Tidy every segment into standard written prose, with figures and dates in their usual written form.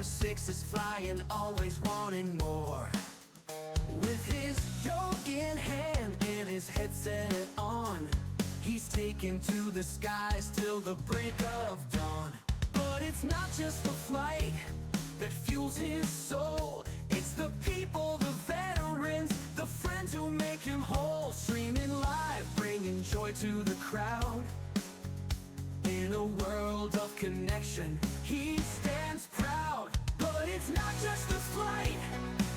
Splasher 6 is flying, always wanting more. With his yoke in hand and his headset on, he's taken to the skies till the break of dawn. But it's not just the flight that fuels his soul, it's the people, the veterans, the friends who make him whole. Streaming live, bringing joy to the crowd. In a world of connection, he stands proud. But it's not just the flight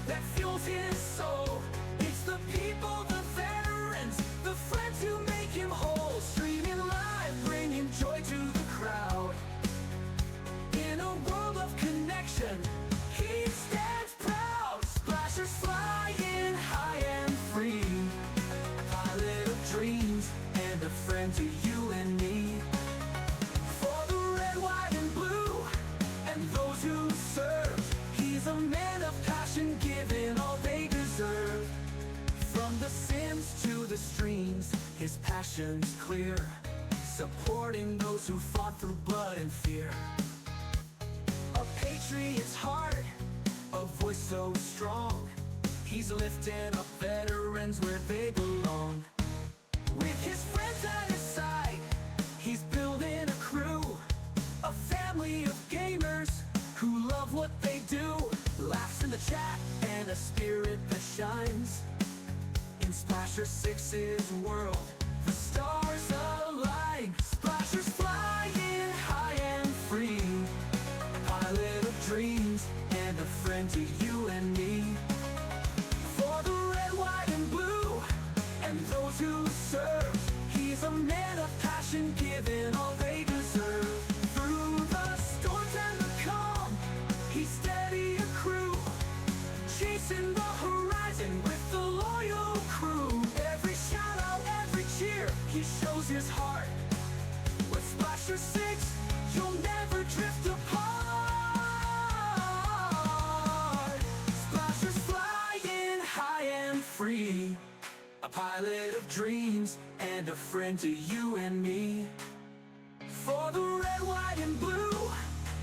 that fuels his soul, it's the people, the veterans, the friends who make him whole. Streaming live, bringing joy to the crowd. In a world of connection, he stands proud. Splashers flying high and free, pilot of dreams and a friend to you and me. For the red, white and blue and those who serve, he's a man of passion, giving all they deserve. From the Sims to the streams, his passion's clear, supporting those who fought through blood and fear. A patriot's heart, a voice so strong, he's lifting up veterans where they belong. With his friends at his side, he's building a crew, a family of gamers who love what they do. Laughs in the chat and a spirit that shines. In Splasher 6's world, the stars align. Splashers flying high and free, pilot of dreams and a friend to you and me. For the red, white and blue and those who serve, he's a man of passion, giving all they deserve. Through the storms and the calm, he's steady a crew, chasing the horizon with the loyal crew. Every shout out, every cheer, he shows his heart. With Splasher 6, you'll never drift apart. Splashers flying high and free, a pilot of dreams and a friend to you and me. For the red, white and blue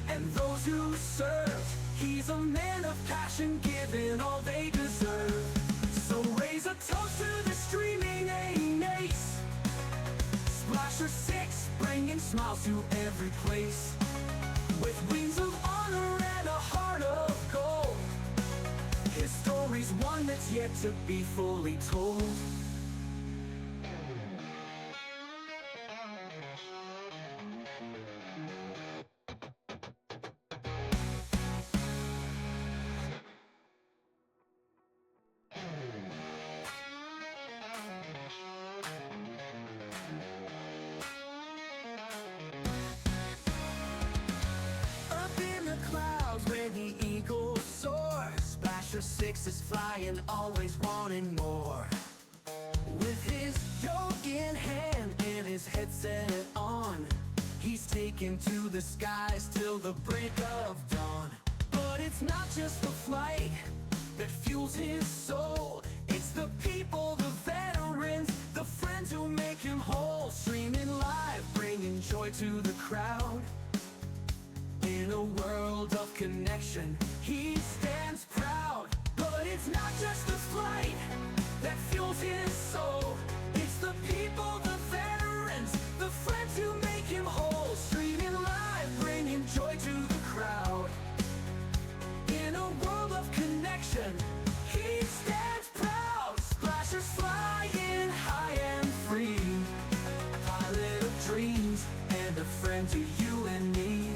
and those who serve, he's a man of passion, giving all they deserve. So raise a toast to the streaming ace, Splasher 6, bringing smiles to every place. With wings of honor and a heart of gold, his story's one that's yet to be fully told. Where the eagle soars, Splasher 6 is flying, always wanting more. With his yoke in hand and his headset on, he's taken to the skies till the break of dawn. But it's not just the flight that fuels his soul, it's the people, the veterans, the friends who make him whole. Streaming live, bringing joy to the crowd. In a world of connection, he stands proud. But it's not just the flight that fuels his soul, it's the people, the veterans, the friends who make him whole. Streaming live, bringing joy to the crowd. In a world of connection, he stands proud. Splashers flying high and free, pilot of dreams and a friend to you and me.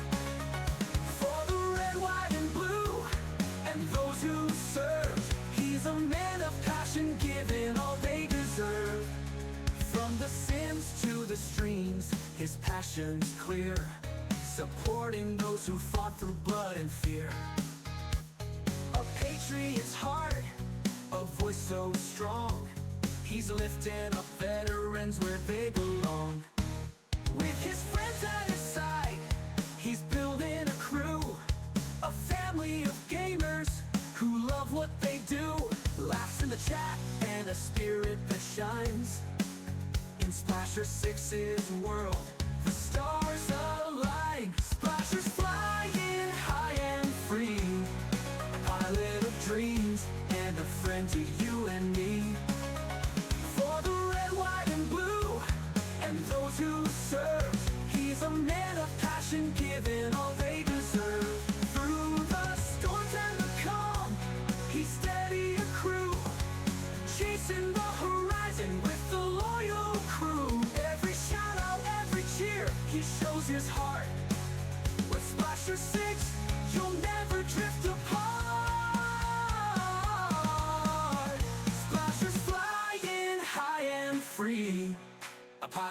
Those who serve, he's a man of passion, giving all they deserve. From the Sims to the streams, his passion's clear, supporting those who fought through blood and fear. A patriot's heart, a voice so strong, he's lifting up veterans where they belong. With his friends at his side, he's building a crew, a family of gamers who love what they do. Laughs in the chat and a spirit that shines. In Splasher 6's world, the stars align. Splashers flying high and free,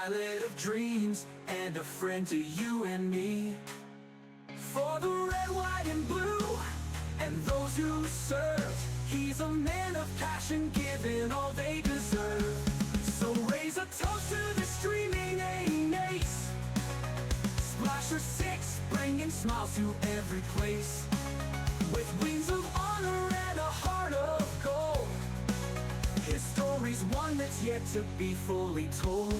pilot of dreams and a friend to you and me. For the red, white, and blue, and those who serve, he's a man of passion, giving all they deserve. So raise a toast to the streaming ace, Splasher 6, bringing smiles to every place. With wings of honor and a heart of gold, his story's one that's yet to be fully told.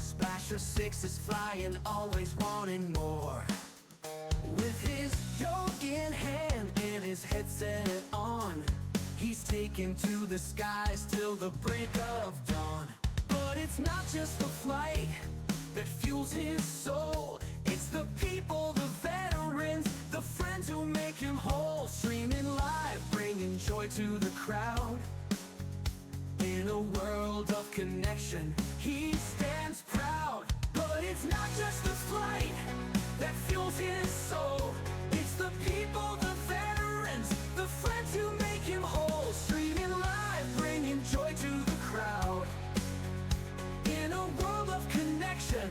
Splasher 6 is flying, always wanting more. With his yoke in hand and his headset on, he's taken to the skies till the break of dawn. But it's not just the flight that fuels his soul, it's the people, the veterans, the friends who make him whole. Streaming live, bringing joy to the crowd. In a world of connection, he stands proud. But it's not just the flight that fuels his soul, it's the people, the veterans, the friends who make him whole. Streaming live, bringing joy to the crowd. In a world of connection,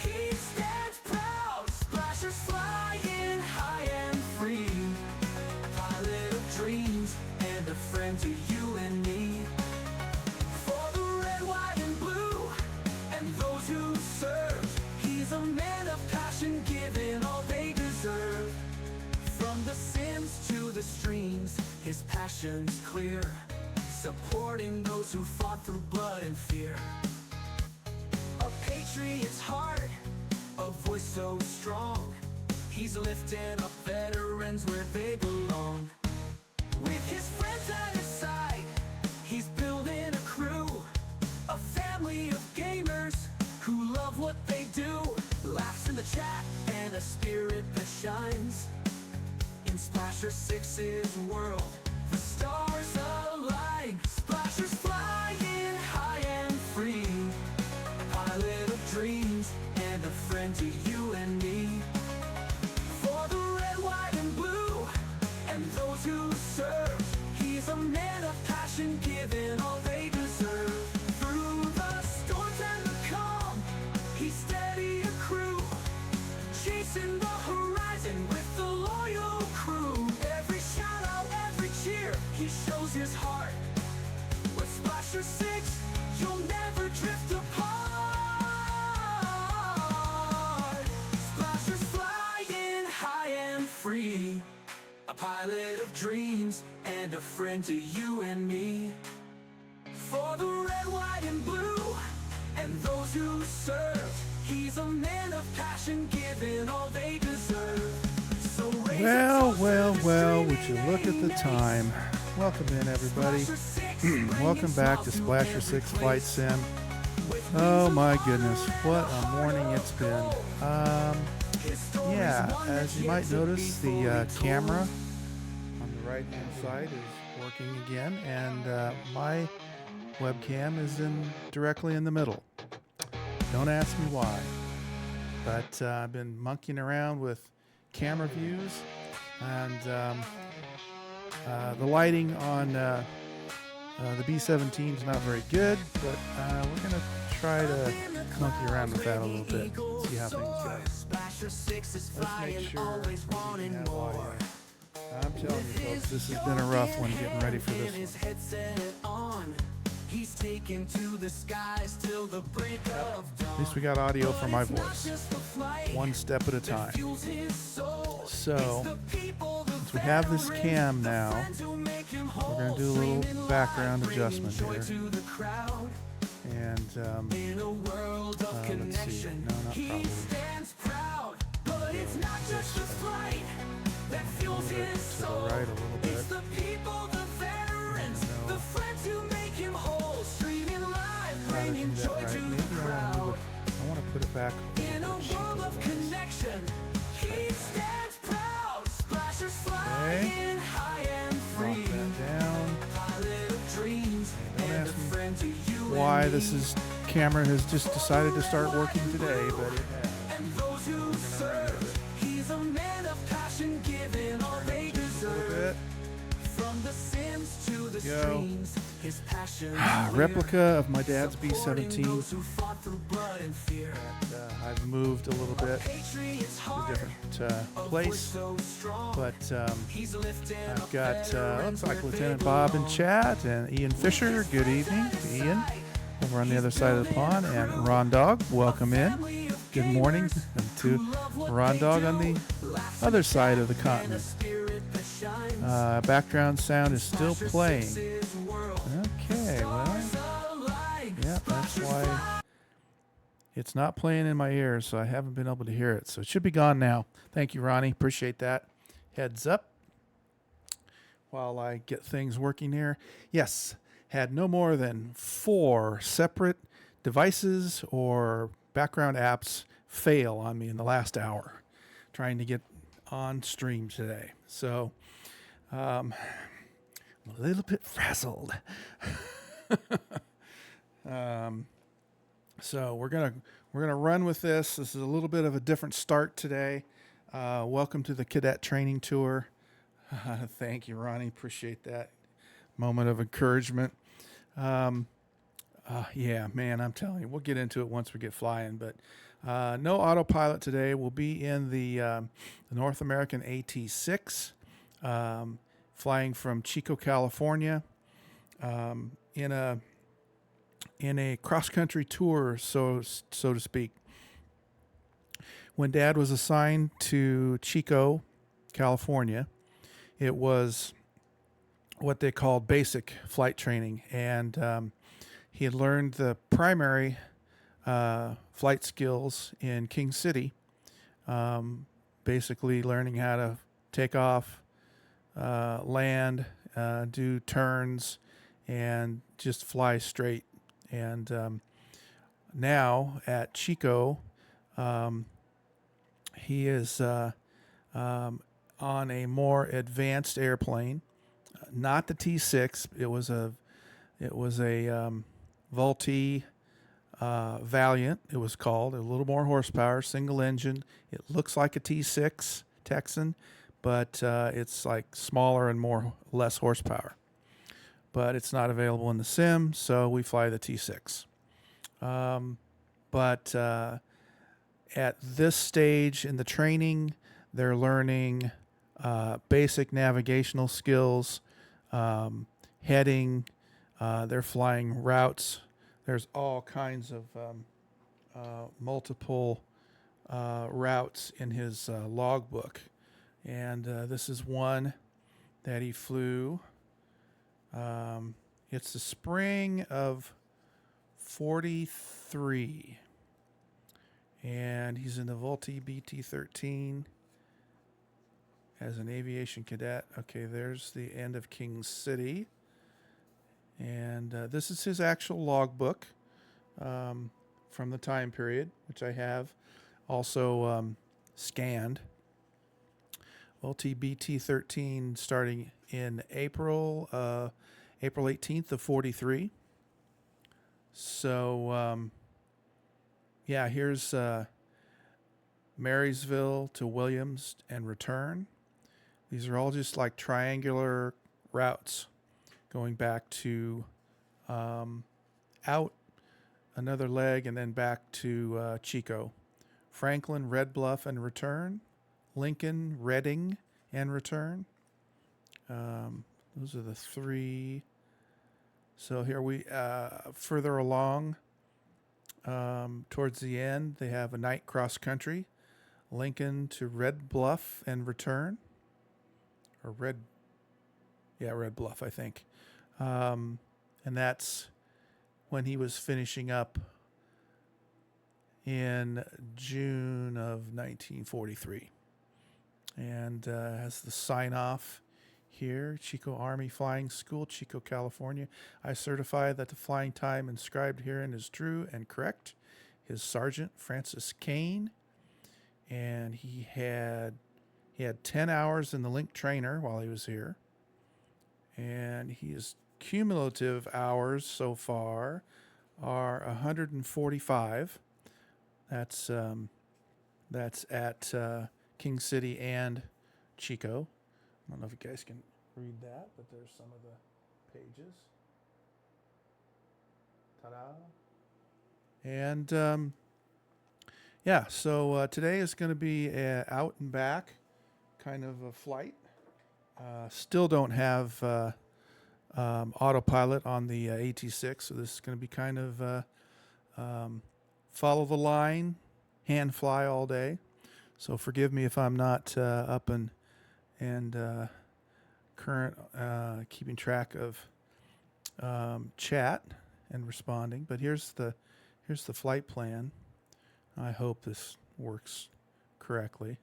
he stands proud. Splashers flying high and free, pilot of dreams and a friend to you and me. He's a man of passion, giving all they deserve. From the Sims to the streams, his passion's clear, supporting those who fought through blood and fear. A patriot's heart, a voice so strong, he's lifting up veterans where they belong. With his friends at his side, he's building a crew, a family of gamers who love what they do. Laughs in the chat and a spirit that shines. In Splasher 6's world, the stars align. Splashers flying high and free, pilot of dreams and a friend to you and me. For the red, white, and blue, and those who serve, he's a man of passion, giving all they deserve. Through the storms and the calm, he's steady a crew, chasing the horizon with the loyal crew. Every shout out, every cheer, he shows his heart. With Splasher 6, you'll never drift apart. Splashers flying high and free, a pilot of dreams and a friend to you and me. For the red, white, and blue, and those who serve, he's a man of passion, giving all they deserve. So Well, would you look at the time? Welcome in, everybody. Welcome back to Splasher 6 Flight Sim. Oh my goodness, what a morning it's been. Yeah, as you might notice, the camera on the right hand side is working again, and my webcam is directly in the middle. Don't ask me why, but I've been monkeying around with camera views, and the lighting on the B-17 is not very good, but we're going to try to monkey around with that a little bit, see how things go. Let's make sure we can have audio. I'm telling you folks, this has been a rough one getting ready for this one. He's taken to the skies till the break of dawn. At least we got audio for my voice, one step at a time. So, since we have this cam now, we're going to do a little background adjustment here. And, let's see. No, not probably. Move it to the right a little bit. I want to put it back. In a world of connection, he stands Flying high and free. Drop that down. Pilot of dreams. Don't And a ask me friend to you why and this me. is camera has just decided to start working today, but it has. And those who serve. He's a man of passion, giving all they A little deserve. bit. From the Sims to the Go. streams, his passion. Replica of my dad's Supporting B-17. those who fought through blood and fear. I've moved a little bit Patriot's to a heart, different a voice place, so strong. but He's lifting I've up got veterans looks like where they Lieutenant Bob in belong. chat and Ian Fisher. Good evening to Ian over on the other side of the pond, and Ron Dog, welcome in. Family of Good morning gamers and to who love what Ron they Dog on do. the Laughs other and side of the shine and a continent. spirit that shines. Background sound is still Splasher playing. Six's world. Okay, well, Stars alike. yeah, that's Splasher's why fly. it's not playing in my ears, so I haven't been able to hear it. So it should be gone now. Thank you, Ronnie. Appreciate that. Heads up while I get things working here. Yes, had no more than 4 separate devices or background apps fail on me in the last hour trying to get on stream today. So I'm a little bit frazzled. So we're gonna run with this. This is a little bit of a different start today. Welcome to the Cadet Training Tour. Thank you, Ronnie. Appreciate that moment of encouragement. Yeah, man, I'm telling you, we'll get into it once we get flying. But no autopilot today. We'll be in the North American AT6, flying from Chico, California, in a cross-country tour, so to speak. When Dad was assigned to Chico, California, it was what they called basic flight training, and he had learned the primary flight skills in King City, basically learning how to take off, land, do turns, and just fly straight. And now at Chico, he is on a more advanced airplane, not the T6. It was a Vultee Valiant. It was called a little more horsepower, single engine. It looks like a T6 Texan, but it's like smaller and less horsepower. But it's not available in the sim, so we fly the T6. But at this stage in the training, they're learning basic navigational skills, heading. They're flying routes. There's all kinds of multiple routes in his logbook. And this is one that he flew. It's the spring of 43, and he's in the Vultee BT-13 as an aviation cadet. Okay, there's the end of King City, and this is his actual logbook from the time period, which I have also scanned. Vultee BT-13 starting in April 18th of 43. So, yeah, here's Marysville to Williams and return. These are all just like triangular routes going back to out another leg and then back to Chico. Franklin, Red Bluff and return. Lincoln, Reading and return. Those are the 3. So here we further along towards the end, they have a night cross country, Lincoln to Red Bluff and return, or Red Bluff, I think. And that's when he was finishing up in June of 1943. And has the sign off here, Chico Army Flying School, Chico, California. I certify that the flying time inscribed herein is true and correct. His sergeant, Francis Kane, and he He had 10 hours in the Link Trainer while he was here. And his cumulative hours so far are 145. That's at King City and Chico. I don't know if you guys can read that, but there's some of the pages. Ta-da! And yeah, so today is going to be a out and back kind of a flight. Still don't have autopilot on the AT6, so this is going to be kind of follow the line, hand fly all day. So forgive me if I'm not up and current keeping track of chat and responding. But here's the flight plan. I hope this works correctly.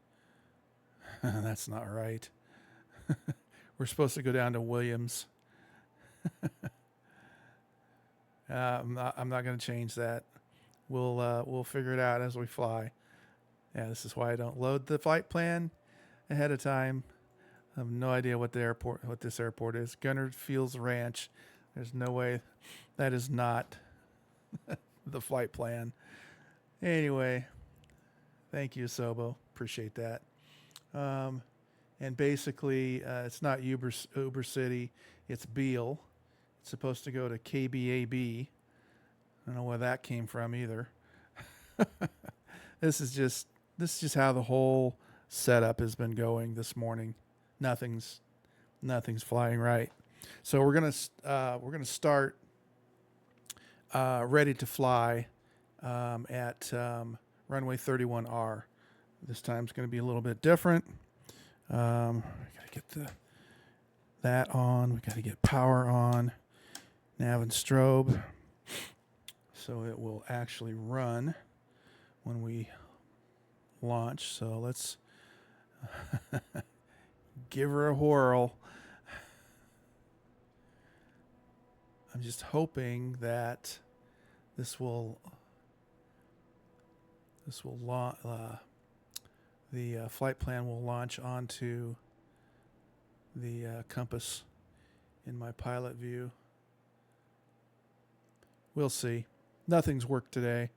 That's not right. We're supposed to go down to Williams. I'm not going to change that. We'll figure it out as we fly. Yeah, this is why I don't load the flight plan ahead of time. I have no idea what this airport is. Gunner Fields Ranch. There's no way that is not the flight plan. Anyway, thank you, Sobo. Appreciate that. And basically, it's not Uber City. It's Beale. It's supposed to go to KBAB. I don't know where that came from either. This is just how the whole setup has been going this morning. Nothing's flying right. So we're gonna start ready to fly at runway 31R. This time's going to be a little bit different. We gotta get that on. We gotta get power on. Nav and strobe, so it will actually run when we launch. So let's give her a whirl. I'm just hoping that this will the flight plan will launch onto the compass in my pilot view. We'll see. Nothing's worked today.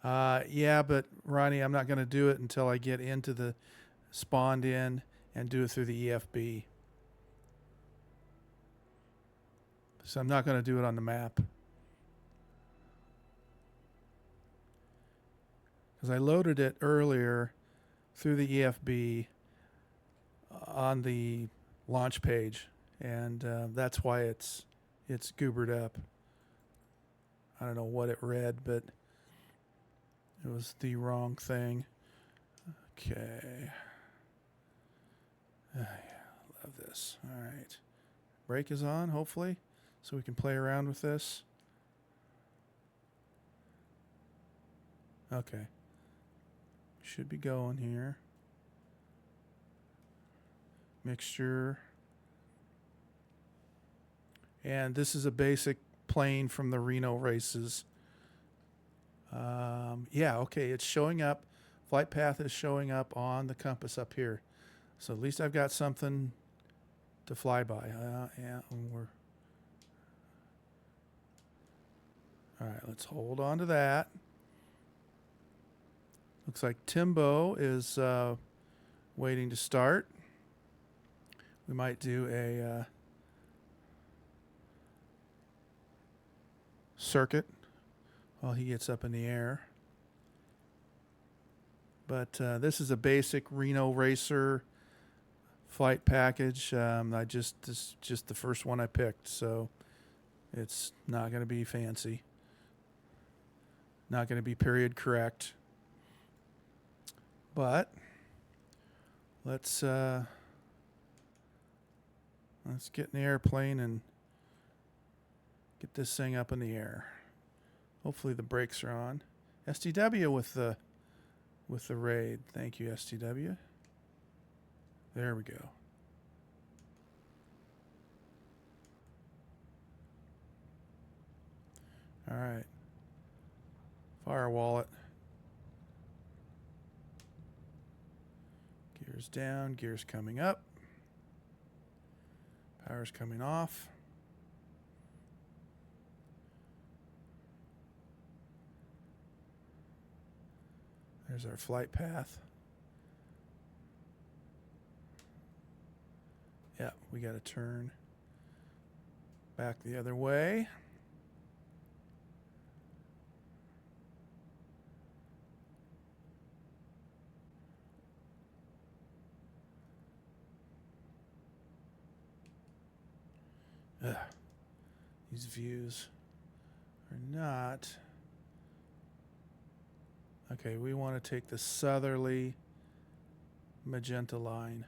Yeah, but Ronnie, I'm not going to do it until I get into the spawned in and do it through the EFB. So I'm not going to do it on the map. Because I loaded it earlier through the EFB on the launch page, and that's why it's goobered up. I don't know what it read, but it was the wrong thing. Okay. Yeah, love this. All right. Brake is on, hopefully, so we can play around with this. Okay. Should be going here. Mixture. And this is a basic plane from the Reno races. Yeah, okay, it's showing up. Flight path is showing up on the compass up here. So at least I've got something to fly by. Yeah, all right, let's hold on to that. Looks like Timbo is waiting to start. We might do a circuit while he gets up in the air. But this is a basic Reno Racer flight package. This is just the first one I picked, so it's not going to be fancy. Not going to be period correct. But let's get in the airplane and get this thing up in the air. Hopefully the brakes are on. STW with the raid. Thank you, STW. There we go. All right. Fire wallet. Gears down, gears coming up. Power's coming off. There's our flight path. Yeah, we got to turn back the other way. Ugh. These views are not... Okay, we want to take the southerly magenta line.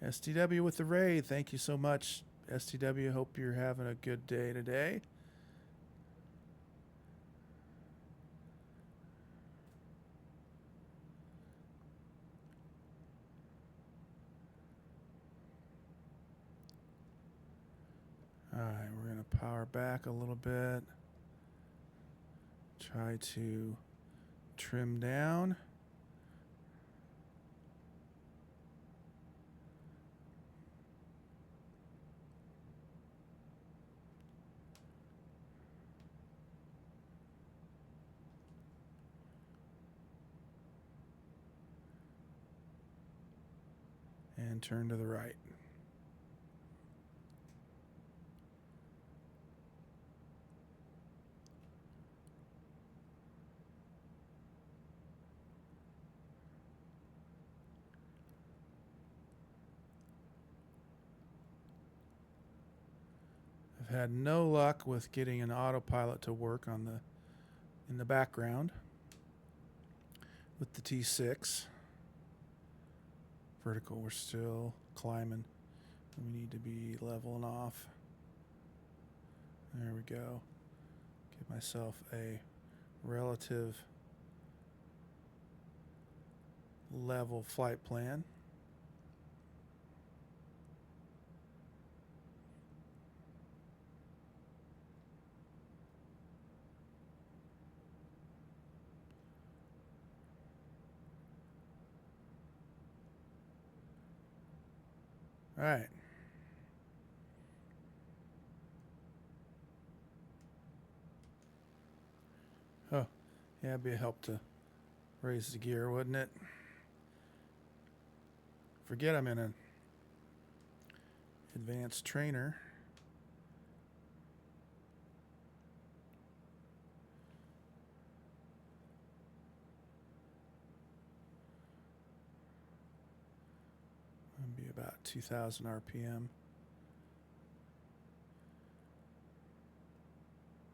STW with the raid. Thank you so much, STW. Hope you're having a good day today. All right, we're going to power back a little bit. Try to trim down. And turn to the right. I've had no luck with getting an autopilot to work on in the background with the T6. Vertical, we're still climbing. We need to be leveling off. There we go. Give myself a relative level flight plan. All right. Oh, yeah, it'd be a help to raise the gear, wouldn't it? Forget I'm in an advanced trainer. It'd be about 2,000 RPM.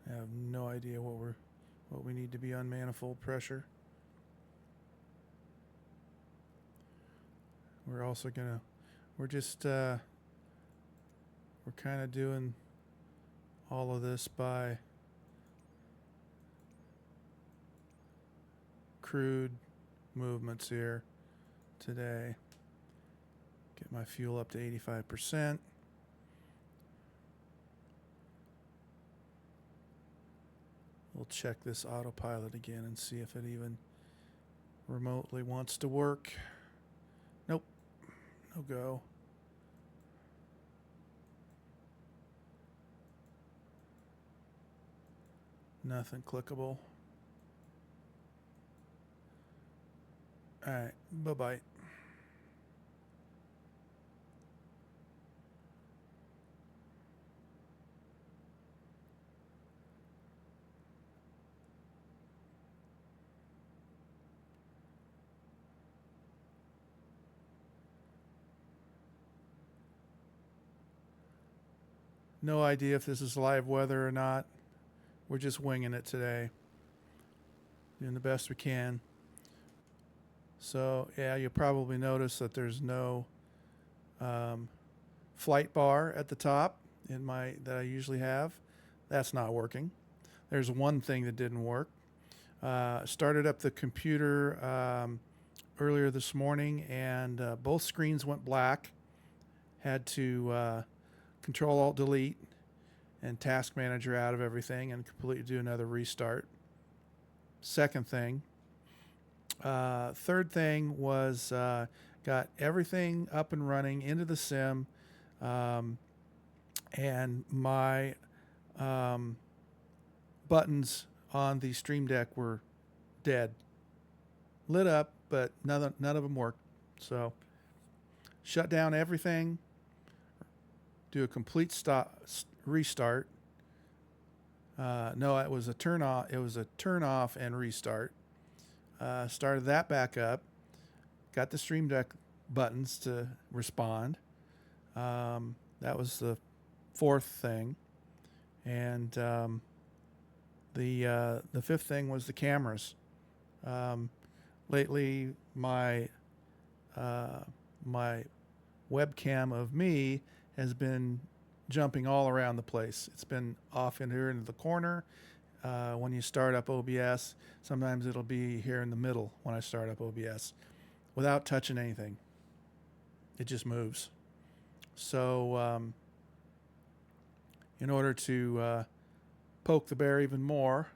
I have no idea what we need to be on manifold pressure. We're also we're kind of doing all of this by crude movements here today. Get my fuel up to 85%. We'll check this autopilot again and see if it even remotely wants to work. Nope. No go. Nothing clickable. All right. Bye-bye. No idea if this is live weather or not. We're just winging it today. Doing the best we can. So, yeah, you'll probably notice that there's no flight bar at the top that I usually have. That's not working. There's one thing that didn't work. Started up the computer earlier this morning, and both screens went black. Had to Control-Alt-Delete and Task Manager out of everything and completely do another restart. Second thing, Third thing was got everything up and running into the sim, and my buttons on the Stream Deck were dead, lit up, but none of them worked. So shut down everything, do a complete restart. No, it was a turn off. It was a turn off and restart. Started that back up. Got the Stream Deck buttons to respond. That was the fourth thing, and the fifth thing was the cameras. Lately, my webcam of me has been jumping all around the place. It's been off in here into the corner. When you start up OBS, sometimes it'll be here in the middle when I start up OBS without touching anything. It just moves. So in order to poke the bear even more,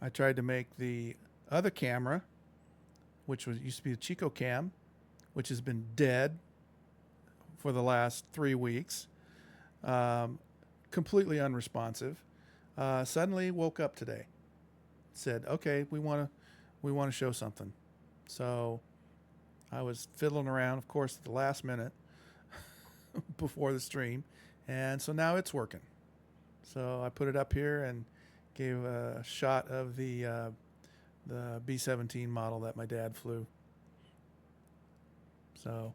I tried to make the other camera, which used to be the Chico cam, which has been dead for the last 3 weeks, completely unresponsive. Suddenly woke up today, said, "Okay, we want to show something." So I was fiddling around, of course, at the last minute before the stream, and so now it's working. So I put it up here and gave a shot of the B-17 model that my dad flew. So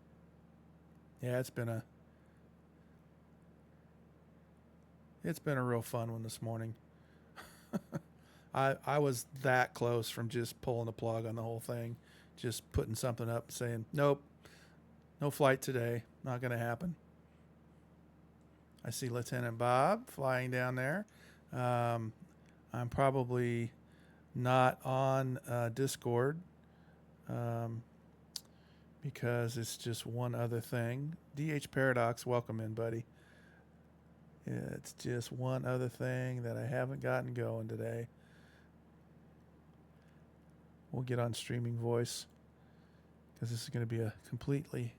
yeah, it's been a real fun one this morning. I was that close from just pulling the plug on the whole thing, just putting something up and saying, nope, no flight today, not going to happen. I see Lieutenant Bob flying down there. I'm probably not on Discord because it's just one other thing. DH Paradox, welcome in, buddy. It's just one other thing that I haven't gotten going today. We'll get on streaming voice because this is going to be a completely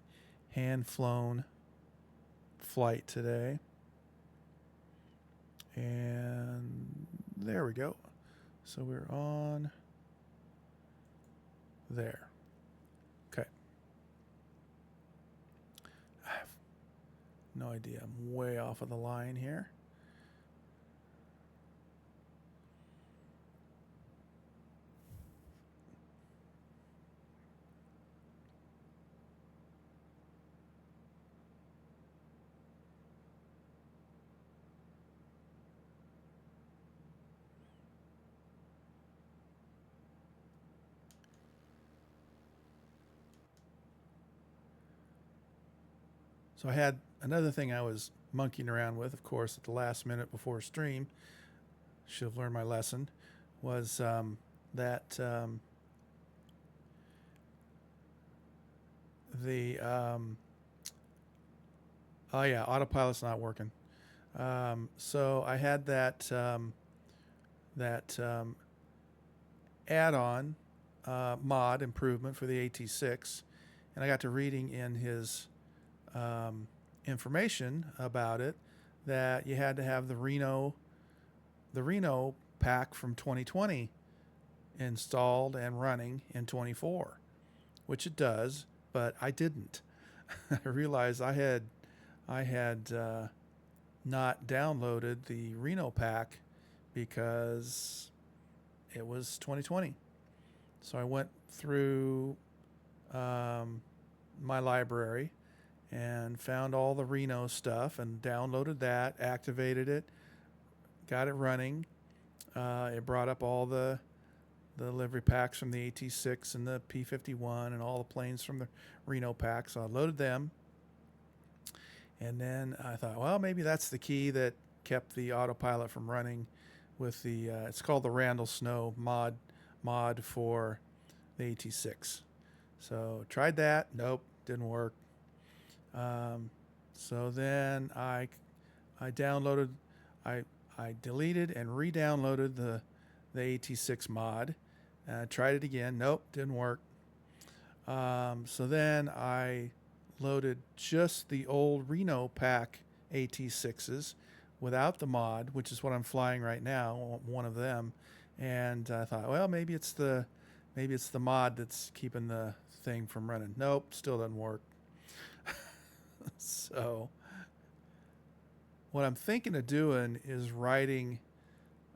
hand-flown flight today. And there we go. So we're on there. Okay. I have no idea. I'm way off of the line here. So I had another thing I was monkeying around with, of course, at the last minute before stream. Should have learned my lesson. Was that autopilot's not working. So I had that add-on mod improvement for the AT6, and I got to reading in his information about it that you had to have the Reno pack from 2020 installed and running in 24, which it does, but I didn't. I realized I had not downloaded the Reno pack because it was 2020. So I went through my library and found all the Reno stuff and downloaded that, activated it, got it running. It brought up all the livery packs from the AT6 and the P-51 and all the planes from the Reno pack. So I loaded them. And then I thought, well, maybe that's the key that kept the autopilot from running with the, it's called the Randall Snow mod for the AT6. So tried that. Nope, didn't work. So then I downloaded, I deleted and re-downloaded the AT6 mod. Tried it again. Nope, didn't work. So then I loaded just the old Reno pack AT6s without the mod, which is what I'm flying right now, one of them. And I thought, well, maybe it's the mod that's keeping the thing from running. Nope, still doesn't work. So what I'm thinking of doing is writing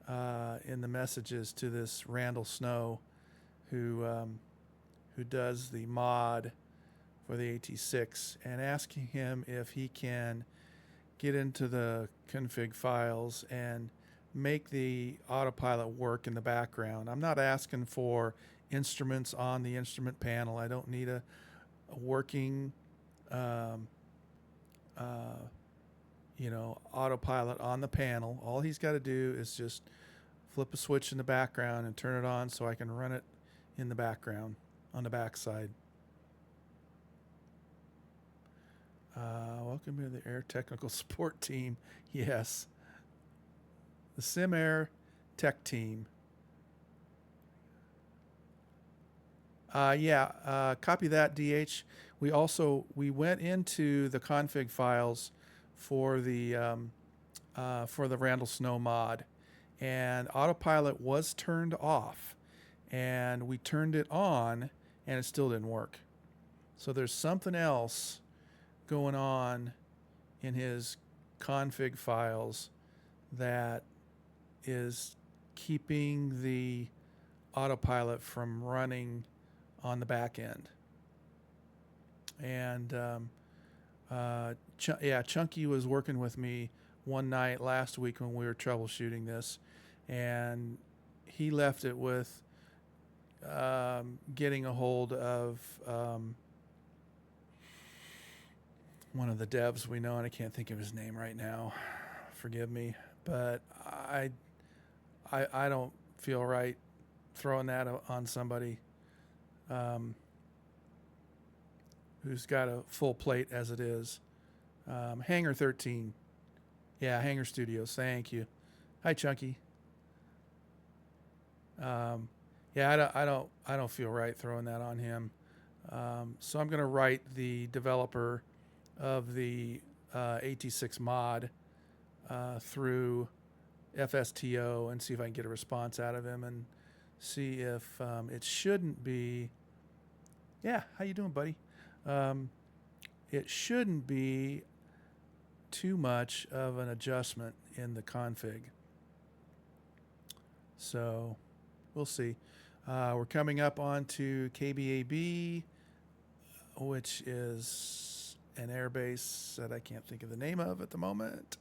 in the messages to this Randall Snow, who does the mod for the AT6, and asking him if he can get into the config files and make the autopilot work in the background. I'm not asking for instruments on the instrument panel. I don't need a working autopilot on the panel. All he's got to do is just flip a switch in the background and turn it on so I can run it in the background on the backside. Welcome to the Air Technical Support Team. Yes. The Sim Air Tech Team. Copy that, DH. We went into the config files for the Randall Snow mod, and autopilot was turned off, and we turned it on, and it still didn't work. So there's something else going on in his config files that is keeping the autopilot from running on the back end. And Chunky was working with me one night last week when we were troubleshooting this, and he left it with getting a hold of one of the devs we know, and I can't think of his name right now. Forgive me, but I don't feel right throwing that on somebody who's got a full plate as it is. Hangar 13. Yeah, Hangar Studios. Thank you. Hi, Chunky. I don't feel right throwing that on him. So I'm going to write the developer of the AT6 mod through FSTO and see if I can get a response out of him and see if it shouldn't be. Yeah, how you doing, buddy? It shouldn't be too much of an adjustment in the config. So we'll see. We're coming up onto KBAB, which is an airbase that I can't think of the name of at the moment.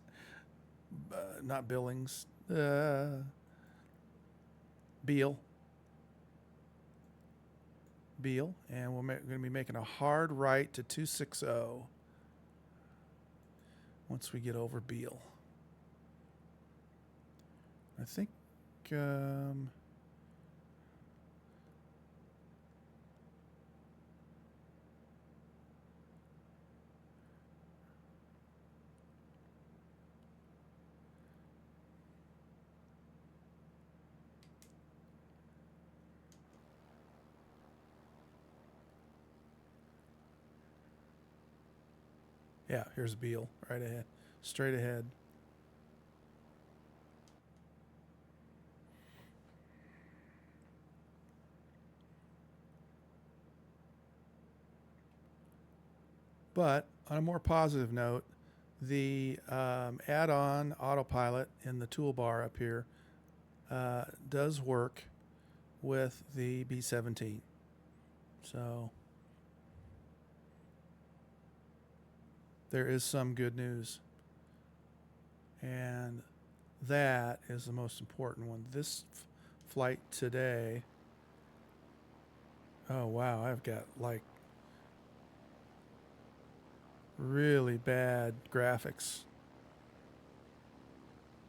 Not Billings. Beale, and we're going to be making a hard right to 260 once we get over Beale. I think yeah, here's Beale right ahead, straight ahead. But on a more positive note, the add-on autopilot in the toolbar up here does work with the B-17. So there is some good news. And that is the most important one. This flight today, oh wow, I've got like really bad graphics.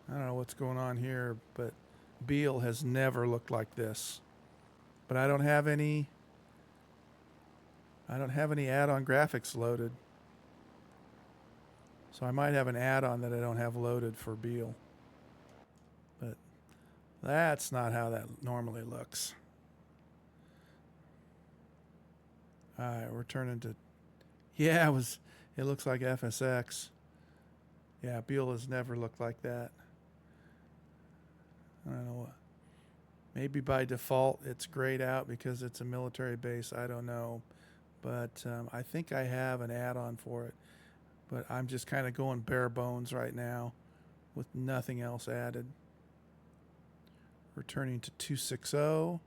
I don't know what's going on here, but Beale has never looked like this. But I don't have any add-on graphics loaded. So I might have an add-on that I don't have loaded for Beale. But that's not how that normally looks. All right, we're turning to, yeah, it looks like FSX. Yeah, Beale has never looked like that. I don't know what. Maybe by default it's grayed out because it's a military base. I don't know. But I think I have an add-on for it. But I'm just kind of going bare bones right now with nothing else added. Returning to 260.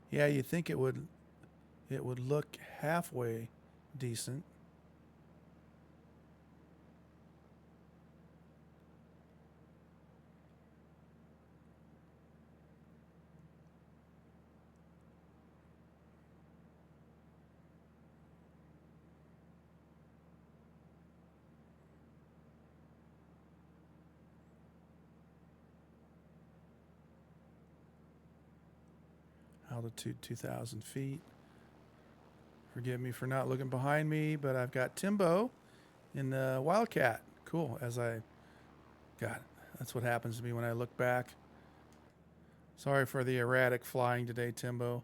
Yeah, you think it would look halfway decent. Altitude 2,000 feet. Forgive me for not looking behind me, but I've got Timbo in the Wildcat. Cool. God, that's what happens to me when I look back. Sorry for the erratic flying today, Timbo.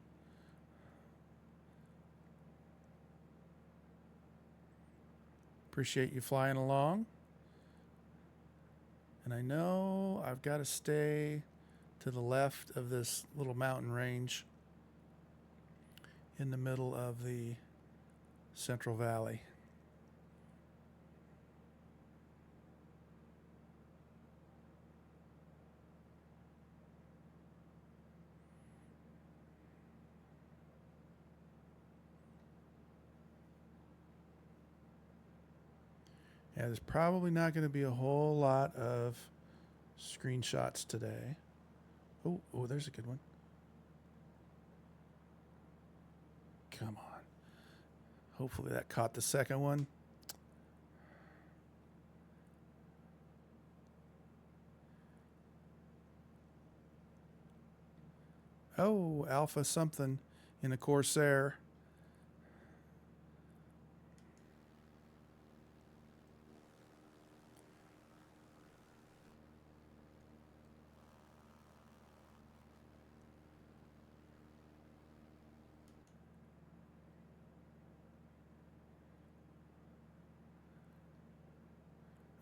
Appreciate you flying along. And I know I've got to stay to the left of this little mountain range in the middle of the Central Valley. Yeah, there's probably not going to be a whole lot of screenshots today. Oh, there's a good one. Come on. Hopefully that caught the second one. Oh, Alpha something in a Corsair.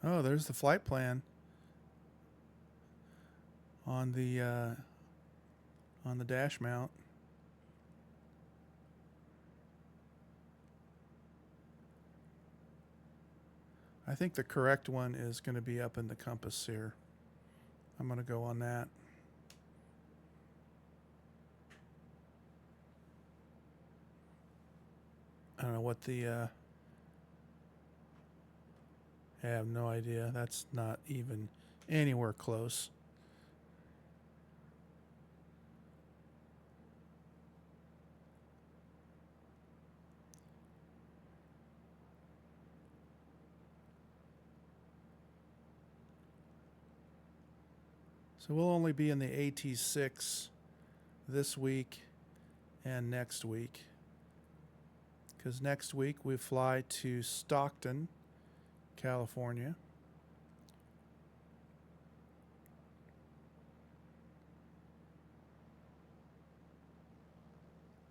Oh, there's the flight plan on the dash mount. I think the correct one is going to be up in the compass here. I'm going to go on that. I don't know what the... I have no idea. That's not even anywhere close. So we'll only be in the AT6 this week and next week. Because next week we fly to Stockton, California.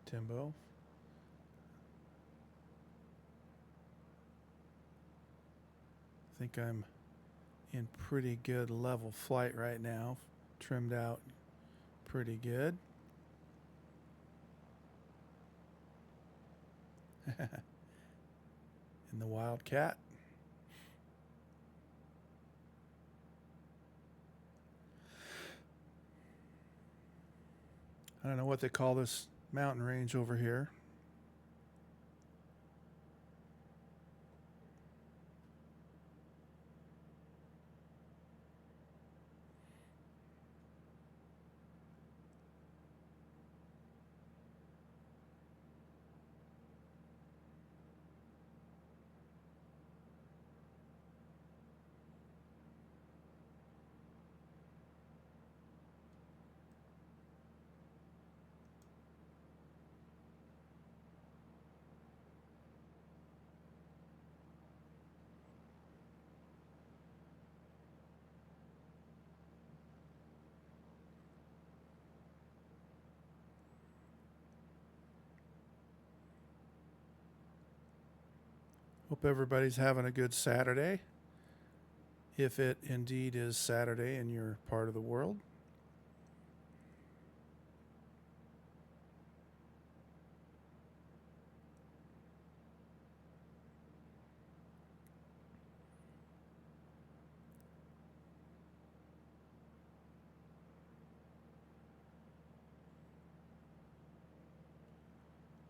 Timbo. I think I'm in pretty good level flight right now. Trimmed out pretty good. In the Wildcat. I don't know what they call this mountain range over here. Hope everybody's having a good Saturday, if it indeed is Saturday in your part of the world.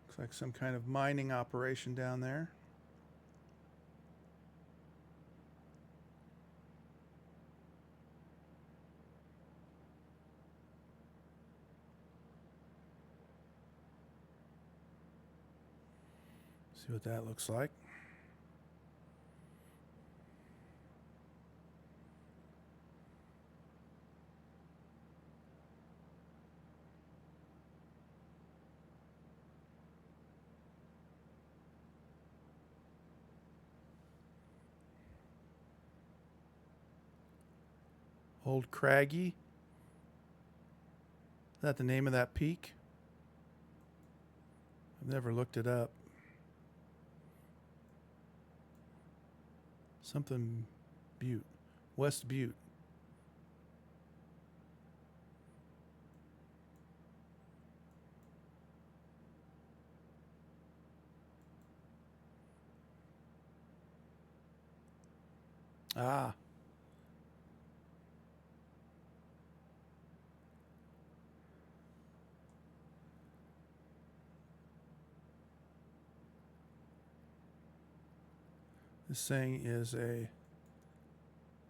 Looks like some kind of mining operation down there. See what that looks like. Old Craggy. Is that the name of that peak? I've never looked it up. Something Butte. West Butte. Ah. This thing is a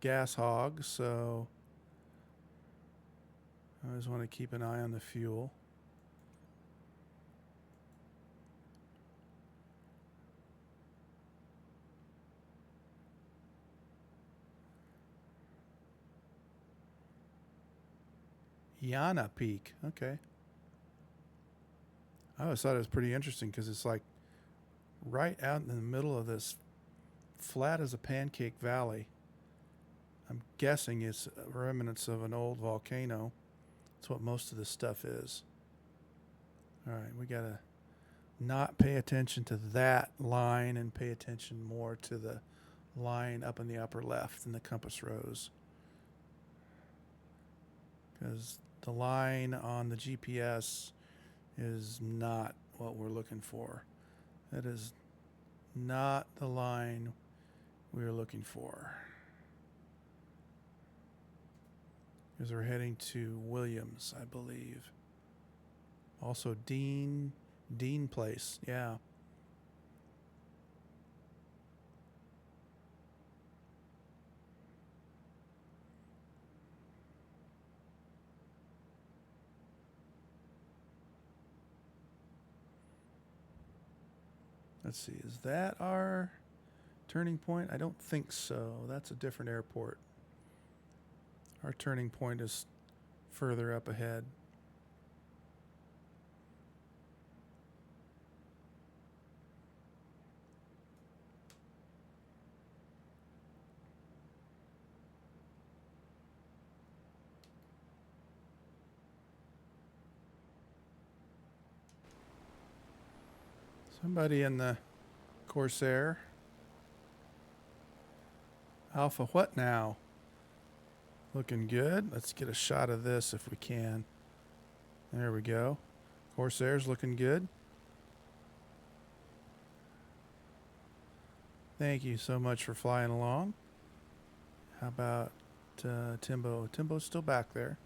gas hog, so I always want to keep an eye on the fuel. Yana Peak. Okay. I always thought it was pretty interesting because it's like right out in the middle of this flat as a pancake valley. I'm guessing it's remnants of an old volcano. That's what most of this stuff is. All right, we got to not pay attention to that line and pay attention more to the line up in the upper left in the compass rose. Because the line on the GPS is not what we're looking for. That is not the line we're looking for. Because we're heading to Williams, I believe. Also Dean Place, yeah. Let's see, is that our turning point? I don't think so. That's a different airport. Our turning point is further up ahead. Somebody in the Corsair. Alpha what now? Looking good. Let's get a shot of this if we can. There we go. Corsair's looking good. Thank you so much for flying along. How about Timbo? Timbo's still back there.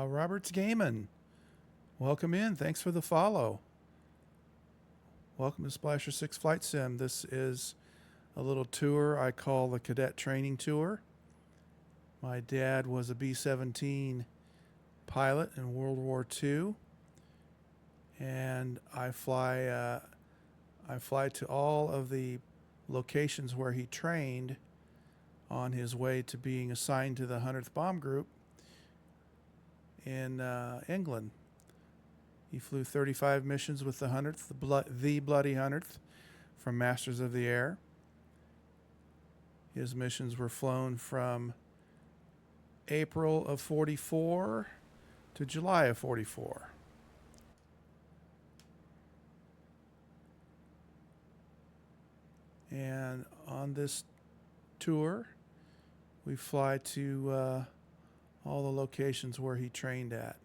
Robert's Gaming. Welcome in. Thanks for the follow. Welcome to Splasher 6 Flight Sim. This is a little tour I call the Cadet Training Tour. My dad was a B-17 pilot in World War II, and I fly to all of the locations where he trained on his way to being assigned to the 100th Bomb Group in England. He flew 35 missions with the 100th, the Bloody 100th, from Masters of the Air. His missions were flown from April of 44 to July of 44. And on this tour, we fly to all the locations where he trained at.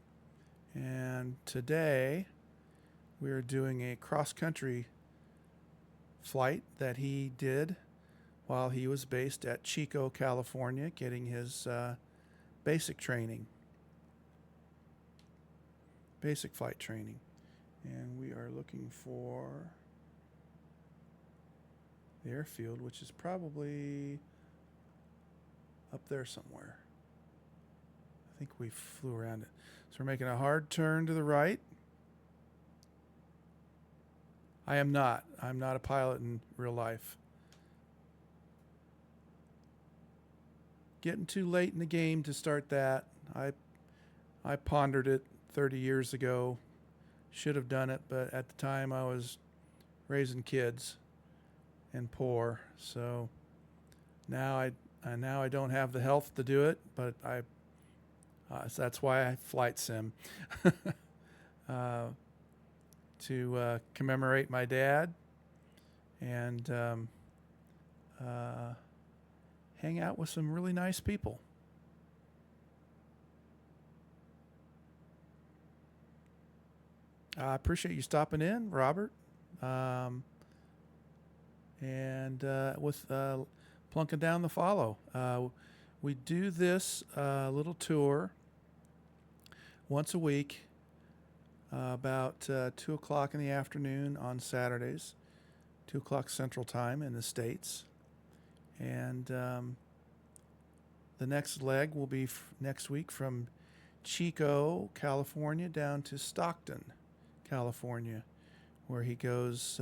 And today, we are doing a cross-country flight that he did while he was based at Chico, California, getting his basic training, basic flight training. And we are looking for the airfield, which is probably up there somewhere. I think we flew around it. So we're making a hard turn to the right. I'm not a pilot in real life. Getting too late in the game to start that. I pondered it 30 years ago. Should have done it, but at the time I was raising kids and poor. So now I don't have the health to do it, but so that's why I flight sim. To commemorate my dad and hang out with some really nice people. I appreciate you stopping in, Robert. And with plunking down the follow. We do this little tour once a week, about 2 o'clock in the afternoon on Saturdays, 2 o'clock Central Time in the States. And the next leg will be next week from Chico, California, down to Stockton, California, where he goes,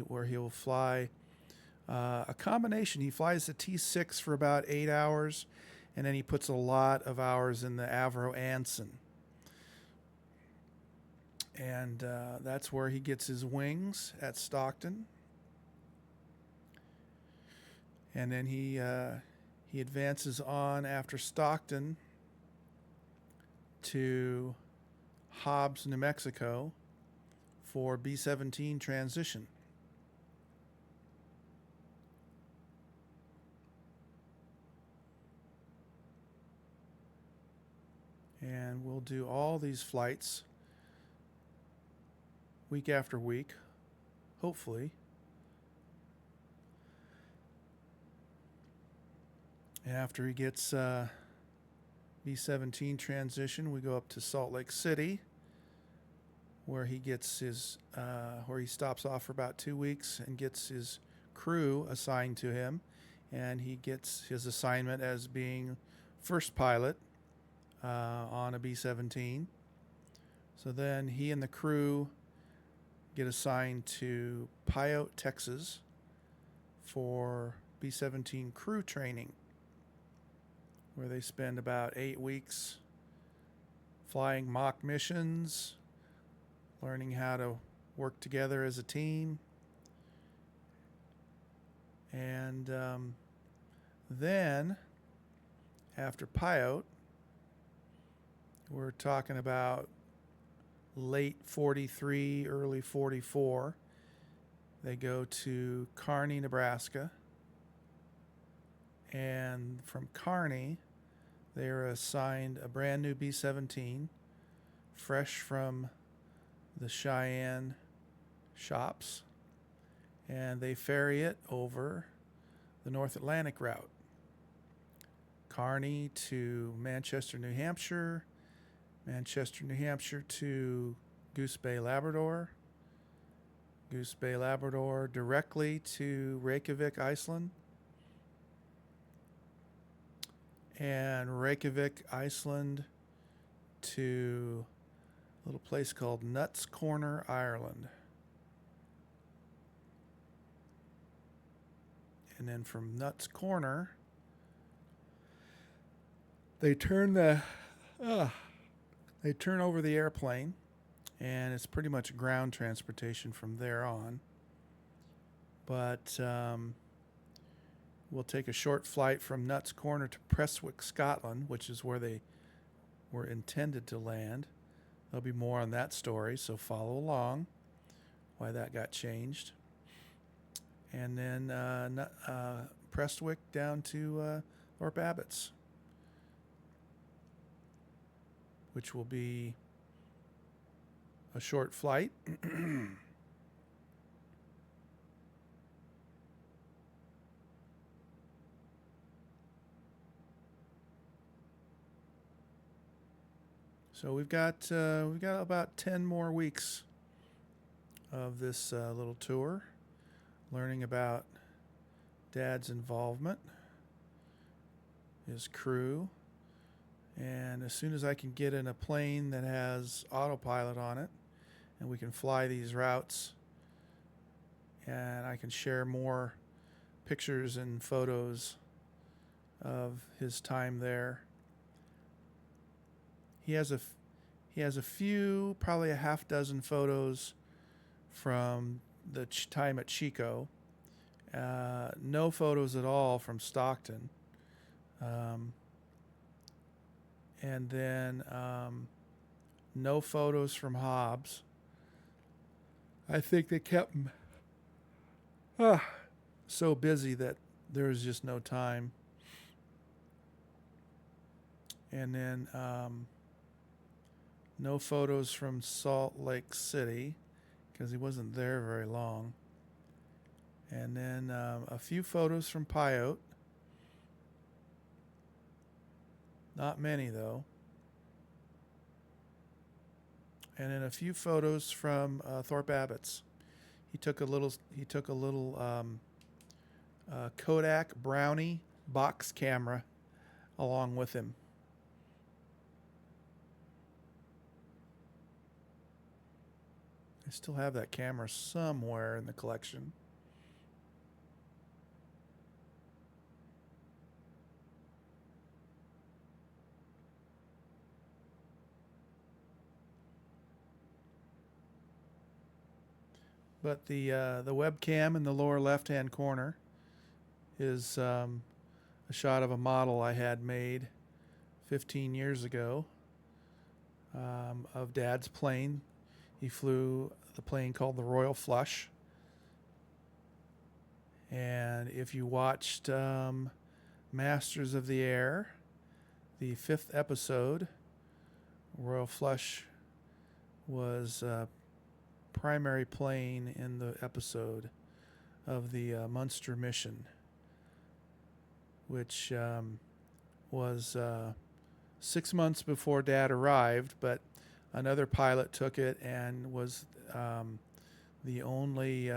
where he will fly a combination. He flies the T6 for about 8 hours, and then he puts a lot of hours in the Avro Anson. And that's where he gets his wings, at Stockton. And then he advances on after Stockton to Hobbs, New Mexico for B-17 transition. And we'll do all these flights week after week, hopefully. After he gets B-17 transition, we go up to Salt Lake City, where he gets his, where he stops off for about 2 weeks and gets his crew assigned to him, and he gets his assignment as being first pilot on a B-17. So then he and the crew get assigned to Pyote, Texas for B-17 crew training, where they spend about 8 weeks flying mock missions, learning how to work together as a team. And then after Pyote, we're talking about late 43, early 44. They go to Kearney, Nebraska. And from Kearney, they are assigned a brand new B-17, fresh from the Cheyenne shops. And they ferry it over the North Atlantic route. Kearney to Manchester, New Hampshire, Manchester, New Hampshire to Goose Bay, Labrador, Goose Bay, Labrador directly to Reykjavik, Iceland, and Reykjavik, Iceland to a little place called Nuts Corner, Ireland. And then from Nuts Corner, they turn over the airplane and it's pretty much ground transportation from there on. But we'll take a short flight from Nuts Corner to Prestwick, Scotland, which is where they were intended to land. There'll be more on that story, so follow along why that got changed. And then Prestwick down to Thorpe Abbotts, which will be a short flight. So we've got about 10 more weeks of this little tour, learning about Dad's involvement, his crew, and as soon as I can get in a plane that has autopilot on it and we can fly these routes and I can share more pictures and photos of his time there. He has a few, probably a half dozen photos from the time at Chico. No photos at all from Stockton. And then no photos from Hobbs. I think they kept him so busy that there was just no time. And then no photos from Salt Lake City because he wasn't there very long. And then a few photos from Pyote. Not many though. And then a few photos from Thorpe Abbotts. He took a little Kodak Brownie box camera along with him. I still have that camera somewhere in the collection. But the webcam in the lower left-hand corner is a shot of a model I had made 15 years ago of Dad's plane. He flew the plane called the Royal Flush. And if you watched Masters of the Air, the 5th episode, Royal Flush was primary plane in the episode of the Munster mission, which was 6 months before Dad arrived, but another pilot took it and was the only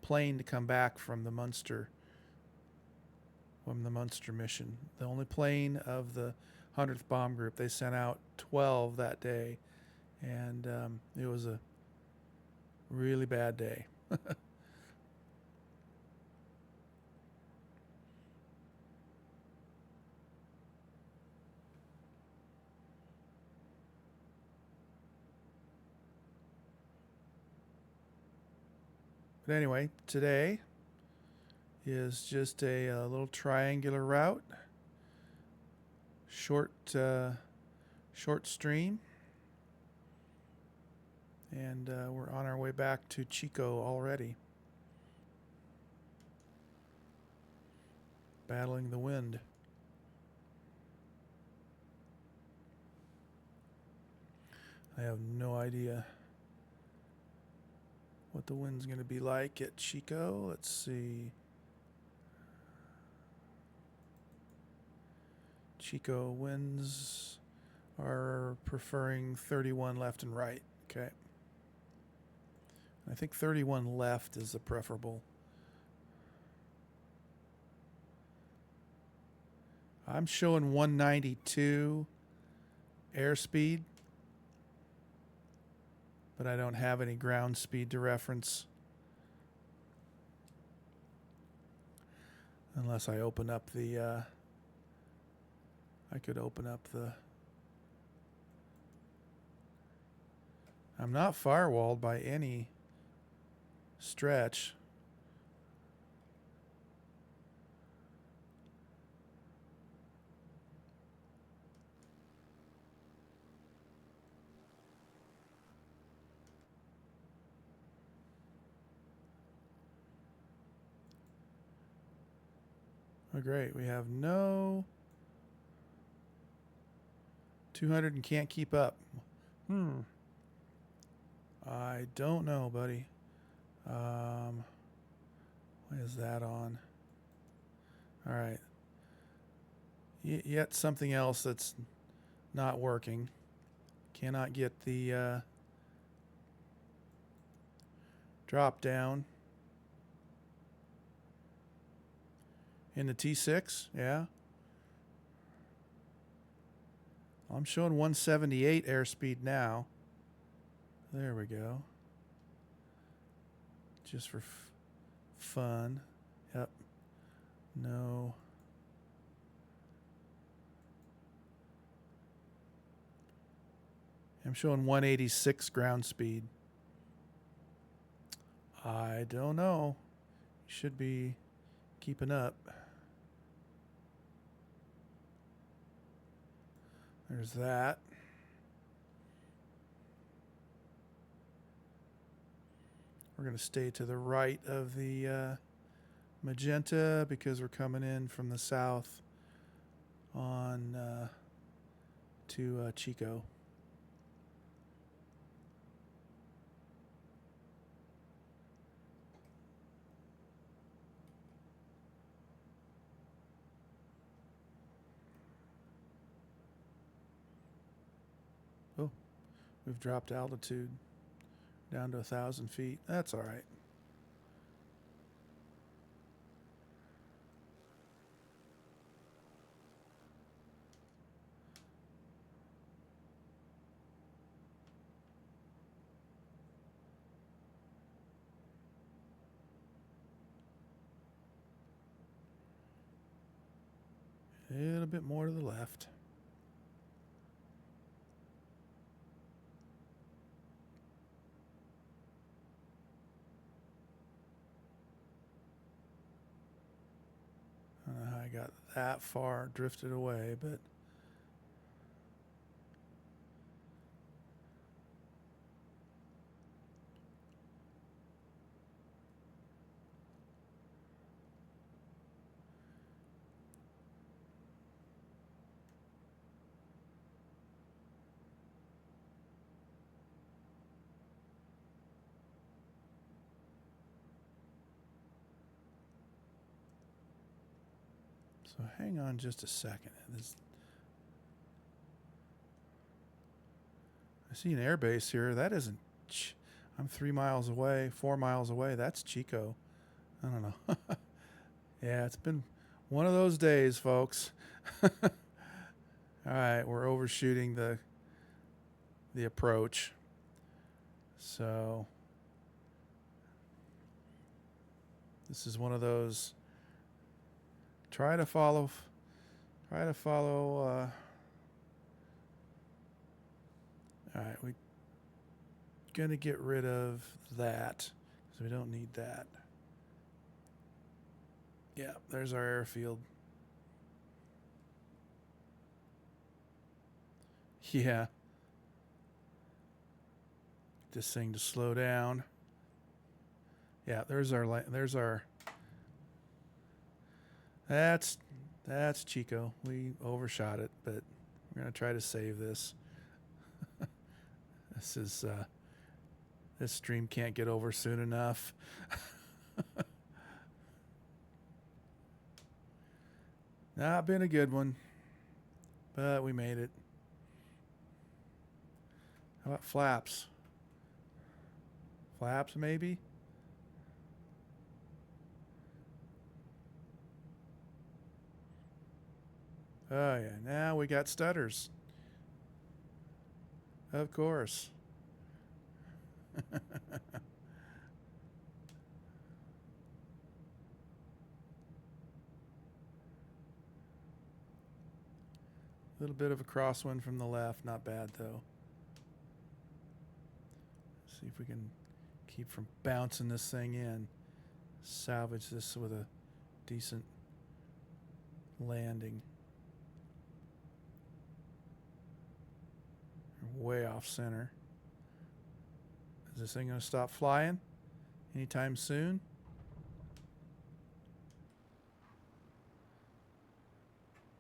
plane to come back from the Munster mission. The only plane of the 100th Bomb Group. They sent out 12 that day, and it was a really bad day. But anyway, today is just a little triangular route, short stream, and we're on our way back to Chico already, battling the wind. I have no idea what the wind's going to be like at Chico. Let's see. Chico winds are preferring 31 left and right. Okay. I think 31 left is the preferable. I'm showing 192 airspeed, but I don't have any ground speed to reference unless I open up the I'm not firewalled by any stretch. Oh, great. We have no 200 and can't keep up. I don't know, buddy. What is that on? All right. Yet something else that's not working. Cannot get the drop down. In the T6, yeah. I'm showing 178 airspeed now. There we go. Just for fun. Yep. No. I'm showing 186 ground speed. I don't know. Should be keeping up. There's that. We're going to stay to the right of the magenta because we're coming in from the south on to Chico. Oh, we've dropped altitude down to 1,000 feet. That's all right. A little bit more to the left. I don't know how I got that far, drifted away, but so hang on just a second. I see an airbase here. That isn't. I'm 3 miles away, 4 miles away. That's Chico. I don't know. Yeah, it's been one of those days, folks. All right, we're overshooting the approach. So this is one of those. Try to follow. All right, we're gonna get rid of that because we don't need that. Yeah, there's our airfield. Yeah. This thing to slow down. Yeah, there's our. That's Chico. We overshot it, but we're gonna try to save this. This stream can't get over soon enough. Not been a good one, but we made it. How about flaps? Flaps, maybe? Oh, yeah. Now we got stutters. Of course. A little bit of a crosswind from the left. Not bad, though. See if we can keep from bouncing this thing in. Salvage this with a decent landing. Way off center. Is this thing going to stop flying anytime soon?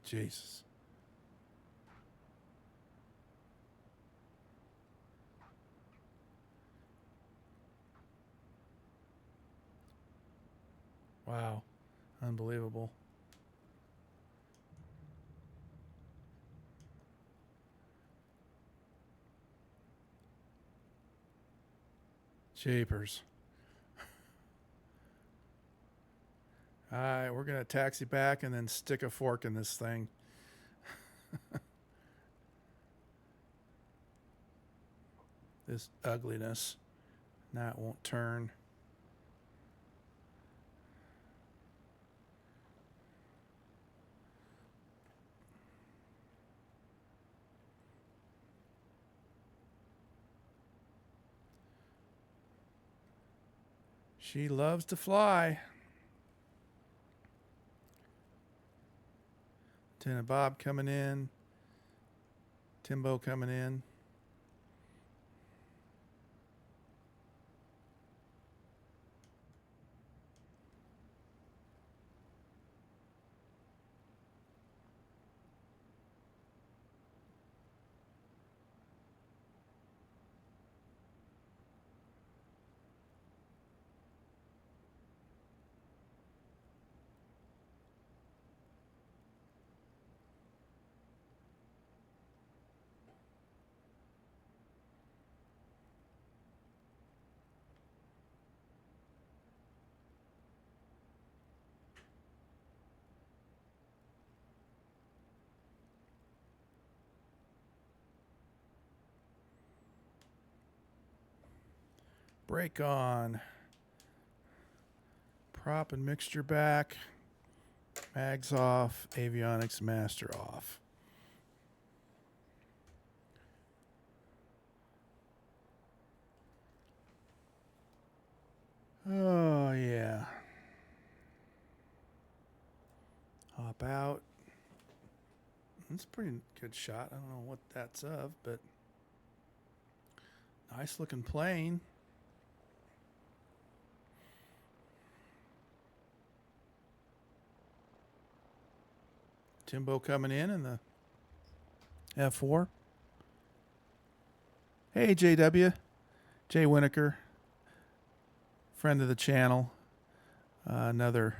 Jesus. Wow. Unbelievable. Japers. All right, we're going to taxi back and then stick a fork in this thing. This ugliness. Now it won't turn. She loves to fly. Lieutenant Bob coming in. Timbo coming in. Brake on. Prop and mixture back. Mags off. Avionics master off. Oh, yeah. Hop out. That's a pretty good shot. I don't know what that's of, but nice looking plane. Timbo coming in the F4. Hey, JW. Jay Winokur. Friend of the channel. Another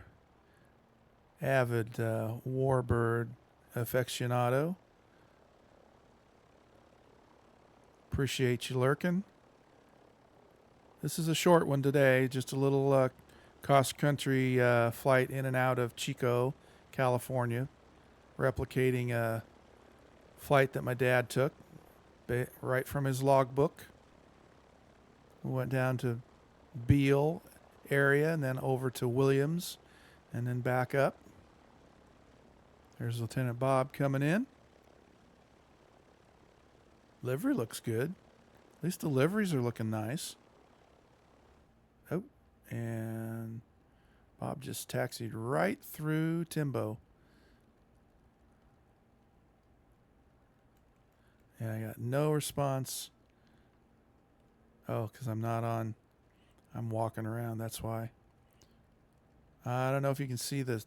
avid warbird aficionado. Appreciate you lurking. This is a short one today. Just a little cross-country flight in and out of Chico, California. Replicating a flight that my dad took right from his logbook. We went down to Beale area and then over to Williams and then back up. There's Lieutenant Bob coming in. Livery looks good. At least the liveries are looking nice. Oh, and Bob just taxied right through Timbo. And I got no response. Oh, because I'm not on. I'm walking around. That's why. I don't know if you can see the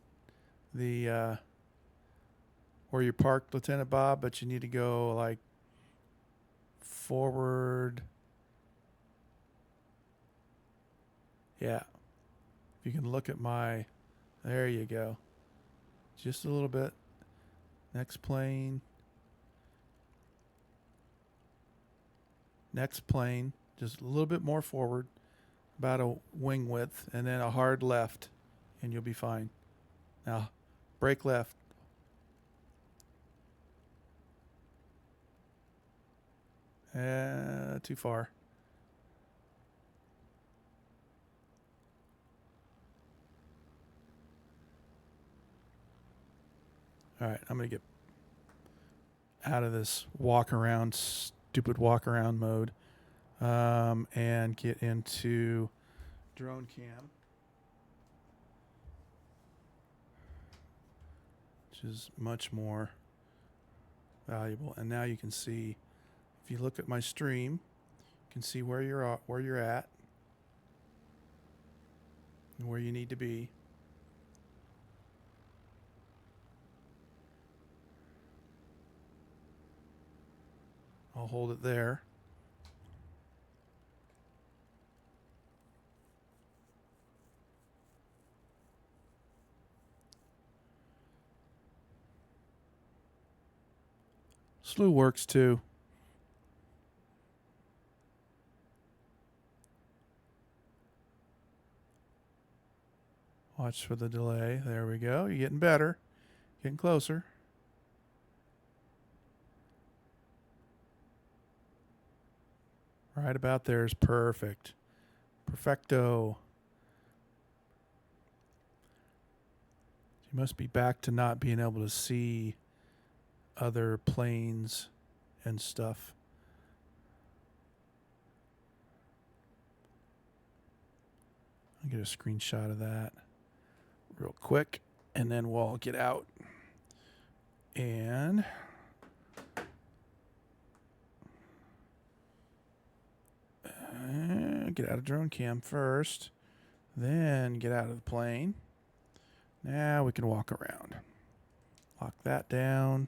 where you're parked, Lieutenant Bob, but you need to go like forward. Yeah. If you can look at my, there you go. Just a little bit. Next plane. Next plane, just a little bit more forward, about a wing width, and then a hard left, and you'll be fine. Now, brake left. Too far. All right, I'm going to get out of this stupid walk around mode. and get into drone cam, which is much more valuable. And now you can see, if you look at my stream, you can see where you're at and where you need to be. I'll hold it there. Slew works too. Watch for the delay. There we go. You're getting better. Getting closer. Right about there is perfect. Perfecto. You must be back to not being able to see other planes and stuff. I'll get a screenshot of that real quick, and then we'll get out and get out of drone cam first, then get out of the plane. Now we can walk around. Lock that down.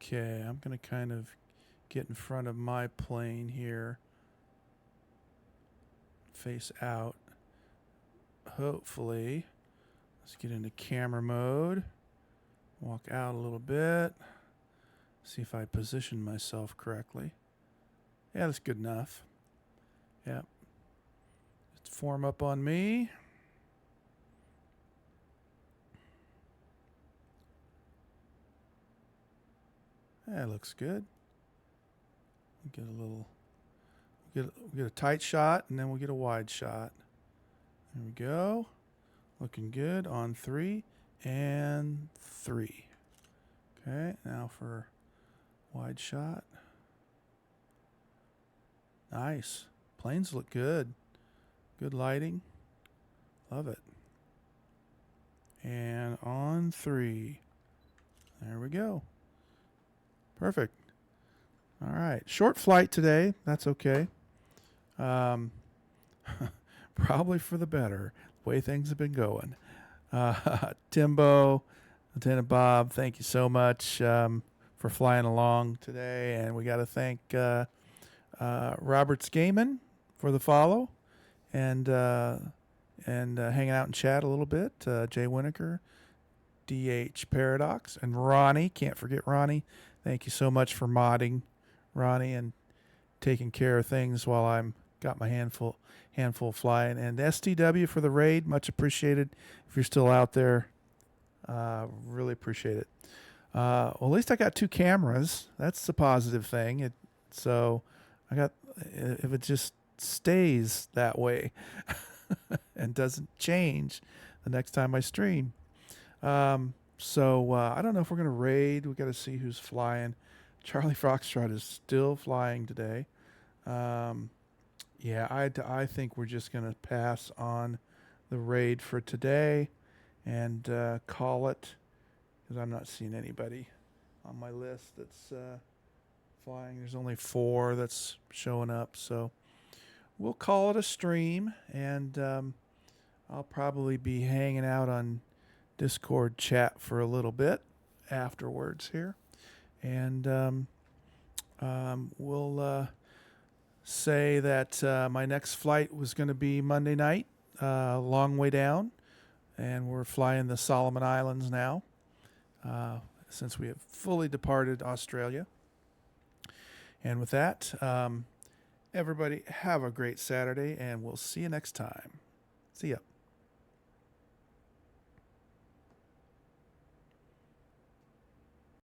Okay, I'm going to kind of get in front of my plane here. Face out. Hopefully. Let's get into camera mode. Walk out a little bit. See if I position myself correctly. Yeah, that's good enough. Yep. Let's form up on me. That looks good. We'll get a little, we'll get a tight shot, and then we'll get a wide shot. There we go. Looking good on 3 and 3. Okay, now for wide shot. Nice. Planes look good. Good lighting. Love it. And on 3. There we go. Perfect. All right. Short flight today. That's okay. Probably for the better. The way things have been going. Timbo, Lieutenant Bob, thank you so much for flying along today. And we got to thank Robert Skaman for the follow and hanging out and chat a little bit. Jay Winokur, DH Paradox, and Ronnie. Can't forget Ronnie. Thank you so much for modding, Ronnie, and taking care of things while I'm got my handful flying. And STW for the raid, much appreciated. If you're still out there, really appreciate it. Well, at least I got 2 cameras. That's a positive thing. So I got, if it just stays that way and doesn't change the next time I stream. So I don't know if we're going to raid. We got to see who's flying. Charlie Foxtrot is still flying today. Yeah, I think we're just going to pass on the raid for today and call it, because I'm not seeing anybody on my list that's flying. There's only 4 that's showing up, so we'll call it a stream, and I'll probably be hanging out on Discord chat for a little bit afterwards here, and we'll say that my next flight was going to be Monday night, long way down, and we're flying the Solomon Islands now, since we have fully departed Australia. And with that, everybody have a great Saturday, and we'll see you next time. See ya.